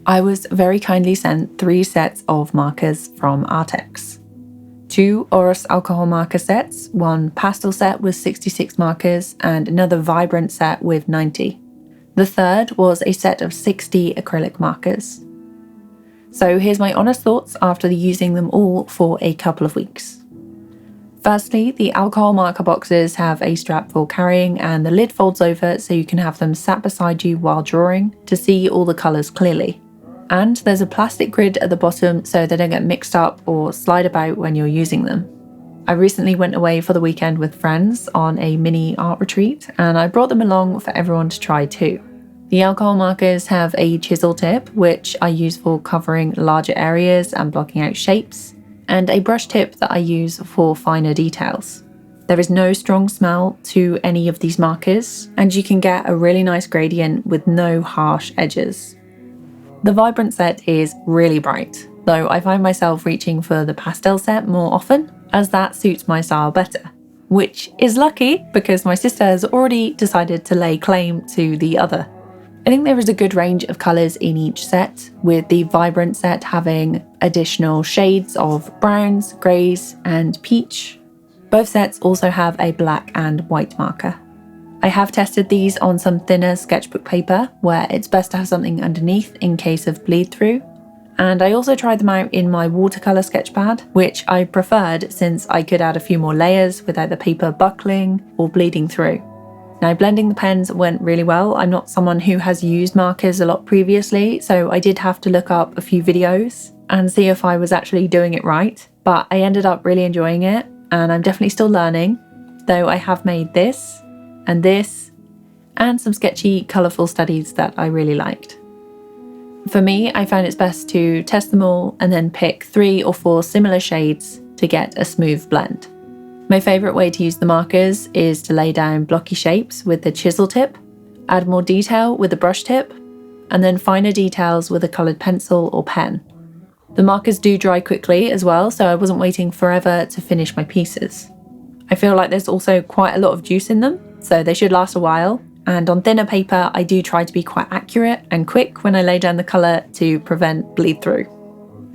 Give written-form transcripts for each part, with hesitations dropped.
I was very kindly sent 3 sets of markers from ARRTX. 2 Oros alcohol marker sets, 1 pastel set with 66 markers, and another vibrant set with 90. The third was a set of 60 acrylic markers. So here's my honest thoughts after using them all for a couple of weeks. Firstly, the alcohol marker boxes have a strap for carrying and the lid folds over so you can have them sat beside you while drawing to see all the colours clearly. And there's a plastic grid at the bottom so they don't get mixed up or slide about when you're using them. I recently went away for the weekend with friends on a mini art retreat and I brought them along for everyone to try too. The alcohol markers have a chisel tip, which I use for covering larger areas and blocking out shapes, and a brush tip that I use for finer details. There is no strong smell to any of these markers, and you can get a really nice gradient with no harsh edges. The vibrant set is really bright, though I find myself reaching for the pastel set more often, as that suits my style better. Which is lucky because my sister has already decided to lay claim to the other. I think there is a good range of colours in each set, with the vibrant set having additional shades of browns, greys and peach. Both sets also have a black and white marker. I have tested these on some thinner sketchbook paper, where it's best to have something underneath in case of bleed through. And I also tried them out in my watercolour sketchpad, which I preferred since I could add a few more layers without the paper buckling or bleeding through. Now, blending the pens went really well. I'm not someone who has used markers a lot previously, so I did have to look up a few videos and see if I was actually doing it right. But I ended up really enjoying it, and I'm definitely still learning, though I have made this, and some sketchy, colourful studies that I really liked. For me, I found it's best to test them all and then pick 3 or 4 similar shades to get a smooth blend. My favourite way to use the markers is to lay down blocky shapes with the chisel tip, add more detail with the brush tip, and then finer details with a coloured pencil or pen. The markers do dry quickly as well, so I wasn't waiting forever to finish my pieces. I feel like there's also quite a lot of juice in them, so they should last a while, and on thinner paper I do try to be quite accurate and quick when I lay down the colour to prevent bleed through.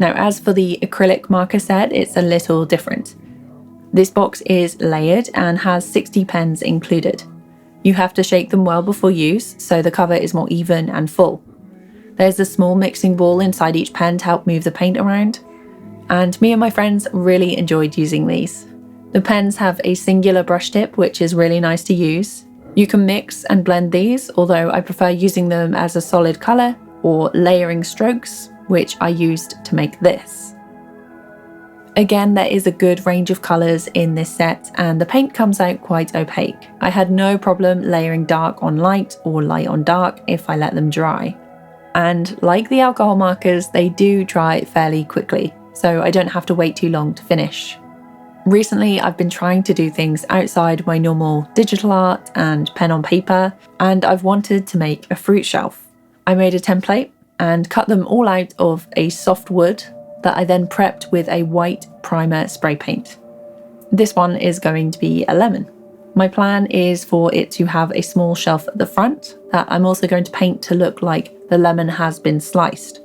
Now, as for the acrylic marker set, it's a little different. This box is layered and has 60 pens included. You have to shake them well before use, so the cover is more even and full. There's a small mixing ball inside each pen to help move the paint around, and me and my friends really enjoyed using these. The pens have a singular brush tip, which is really nice to use. You can mix and blend these, although I prefer using them as a solid colour or layering strokes, which I used to make this. Again, there is a good range of colours in this set and the paint comes out quite opaque. I had no problem layering dark on light or light on dark if I let them dry. And like the alcohol markers, they do dry fairly quickly, so I don't have to wait too long to finish. Recently, I've been trying to do things outside my normal digital art and pen on paper, and I've wanted to make a fruit shelf. I made a template and cut them all out of a soft wood that I then prepped with a white primer spray paint. This one is going to be a lemon. My plan is for it to have a small shelf at the front that I'm also going to paint to look like the lemon has been sliced.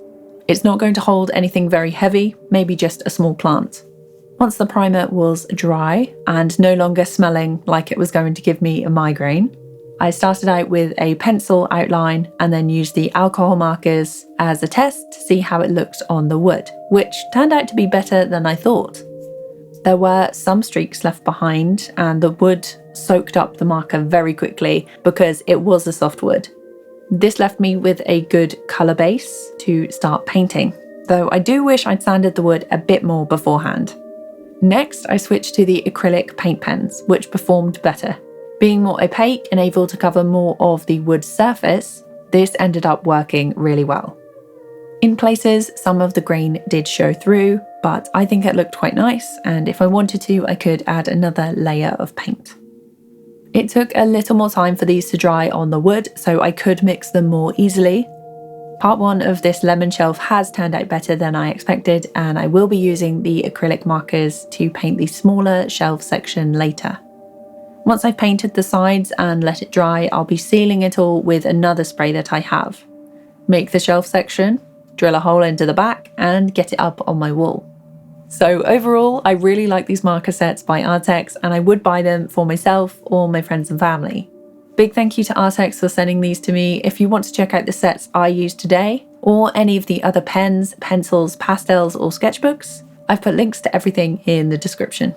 It's not going to hold anything very heavy, maybe just a small plant. Once the primer was dry and no longer smelling like it was going to give me a migraine, I started out with a pencil outline and then used the alcohol markers as a test to see how it looked on the wood, which turned out to be better than I thought. There were some streaks left behind and the wood soaked up the marker very quickly because it was a soft wood. This left me with a good colour base to start painting, though I do wish I'd sanded the wood a bit more beforehand. Next, I switched to the acrylic paint pens, which performed better. Being more opaque and able to cover more of the wood surface, this ended up working really well. In places, some of the grain did show through, but I think it looked quite nice, and if I wanted to, I could add another layer of paint. It took a little more time for these to dry on the wood, so I could mix them more easily. Part 1 of this lemon shelf has turned out better than I expected, and I will be using the acrylic markers to paint the smaller shelf section later. Once I've painted the sides and let it dry, I'll be sealing it all with another spray that I have. Make the shelf section, drill a hole into the back, and get it up on my wall. So overall, I really like these marker sets by ARRTX, and I would buy them for myself or my friends and family. Big thank you to ARRTX for sending these to me. If you want to check out the sets I used today, or any of the other pens, pencils, pastels, or sketchbooks, I've put links to everything in the description.